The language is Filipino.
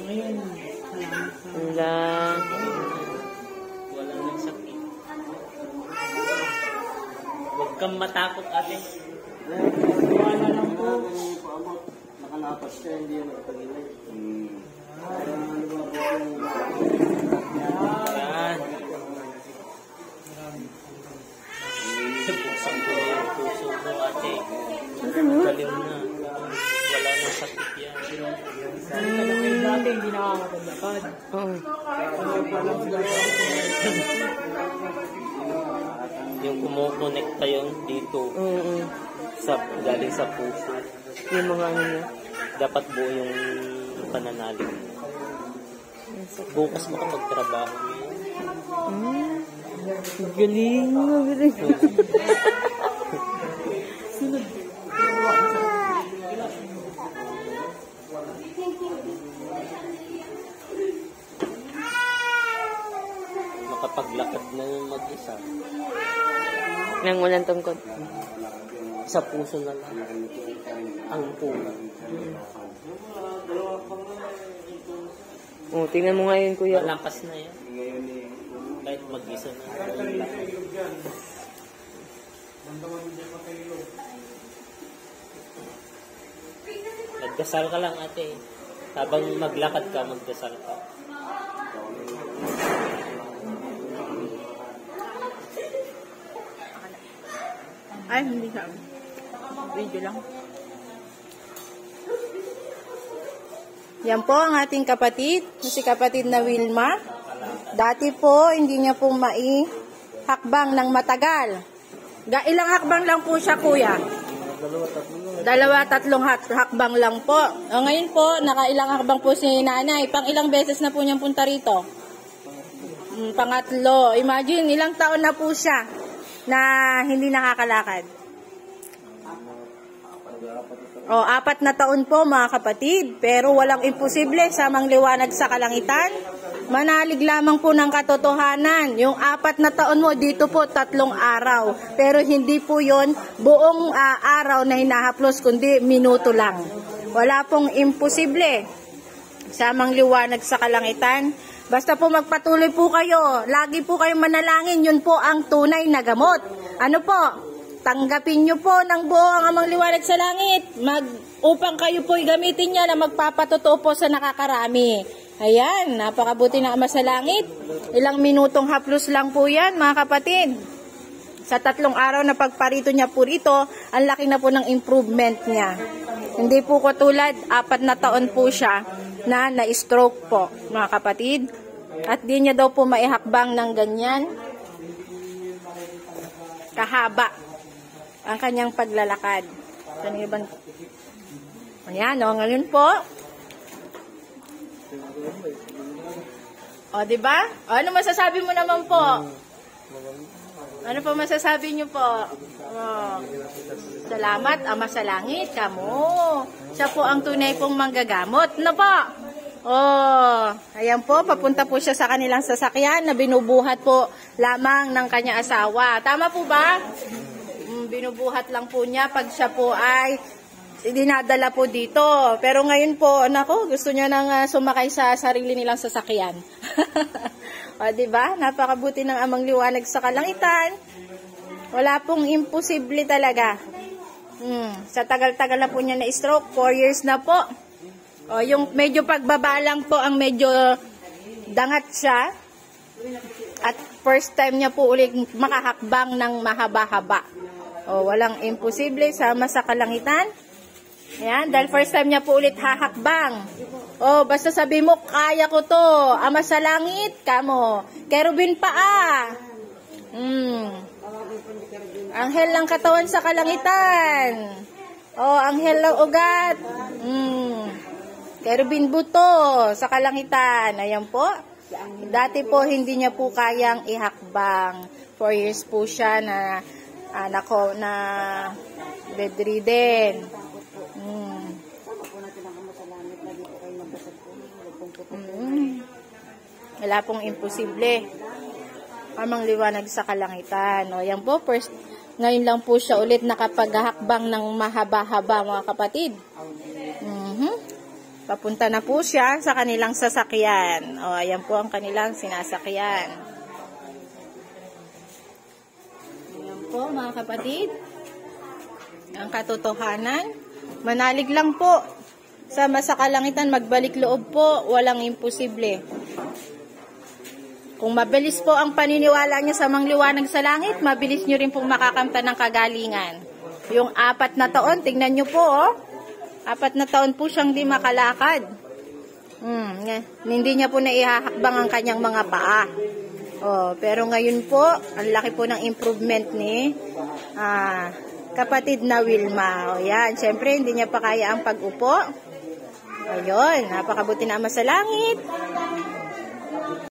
Ngayon, Wala. walang nagsakit. Huwag kang matakot, ate. Wala lang po. Nakalapas siya, hindi yan nagpagilay. Yan. Buksan ko na yung puso mo, ate. Galing na. Wala nang sakit yan. Dati hindi nakakapagdakad. Oo. Yung kumukonekta yung dito Oo. galing sa puso. Yung mga ano niya. Dapat buo yung pananalig. Bukas makapagtrabaho. Galing. Galing. Makapaglakad na yung mag-isa. Nang walang tungkod. Sa puso na lang. Ang puso. Oh, tingnan mo ngayon, kuya. Malakas na yan. Kahit mag-isa na. Magdasal ka lang, ate. Habang maglakad ka, magdasal ka. Ay, hindi ka. Video lang. Yan po ang ating kapatid, si kapatid na Wilma. Dati po, hindi niya po maihakbang ng matagal. Ilang hakbang lang po siya, kuya? Dalawa, tatlong hakbang lang po. O, ngayon po, nakailang hakbang po si nanay. Pang ilang beses na po niyang punta rito? Pangatlo. Imagine, ilang taon na po siya na hindi nakakalakad. O, 4 na taon po mga kapatid, pero walang imposible sa mangliwanag sa kalangitan. Manalig lamang po ng katotohanan. Yung 4 na taon mo, dito po 3 araw. Pero hindi po yon buong araw na hinahaplos, kundi minuto lang. Wala pong imposible sa mangliwanag sa kalangitan. Basta po magpatuloy po kayo. Lagi po kayong manalangin. Yun po ang tunay na gamot. Ano po? Tanggapin nyo po ng buo ang amang liwanag sa langit. Upang kayo po gamitin niya na magpapatotoo po sa nakakarami. Ayan, napakabuti ng Ama sa langit. Ilang minutong haplos lang po yan, mga kapatid. Sa 3 araw na pagparito niya po rito, ang laki na po ng improvement niya. Hindi po katulad, 4 na taon po siya na na-stroke po, mga kapatid. At di niya daw po maihakbang ng ganyan kahaba ang kanyang paglalakad. Ayan, o, ngayon po. O, diba? O, ano masasabi mo naman po? Ano po masasabi niyo po? O, salamat, Ama sa langit, kamo. Siya po ang tunay pong manggagamot. Ano po? Oh, ayan po, papunta po siya sa kanilang sasakyan na binubuhat po lamang ng kanya asawa. Tama po ba? Binubuhat lang po niya pag siya po ay dinadala po dito. Pero ngayon po, nako, gusto niya nang sumakay sa sarili nilang sasakyan. O, diba? Napakabuti ng amang liwanag sa kalangitan. Wala pong imposible talaga. Sa tagal-tagal na po niya na stroke, 4 years na po. O, yung medyo pagbaba lang po ang medyo dangat siya. At first time niya po ulit makahakbang ng mahaba-haba. O, walang imposible sama sa kalangitan. Ayan, dahil first time niya po ulit hahakbang. O, basta sabi mo, kaya ko to. Ama sa langit, kamo. Kerubin paa. Anghel ng katawan sa kalangitan. O, anghel ng ugat. Kerubin buto sa kalangitan. Ayan po. Dati po, hindi niya po kayang ihakbang. 4 years po siya na bedridden. Wala pong imposible. Amang liwanag sa kalangitan. O, yan po, ngayon lang po siya ulit nakapaghahakbang ng mahaba-haba, mga kapatid. Papunta na po siya sa kanilang sasakyan. O, ayan po ang kanilang sinasakyan. Ayan po, mga kapatid. Ang katotohanan. Manalig lang po. Sa masakalangitan, magbalik loob po. Walang imposible. Kung mabilis po ang paniniwala niyo sa mangliwanag sa langit, mabilis niyo rin pong makakamtan ng kagalingan. Yung 4 na taon, tingnan niyo po, oh. 4 na taon po siyang di makalakad. Hindi niya po naihahakbang ang kanyang mga paa. Oh, pero ngayon po, ang laki po ng improvement ni kapatid na Wilma. O yan, syempre hindi niya pa kaya ang pag-upo. Ayun, napakabuti na Ama sa langit.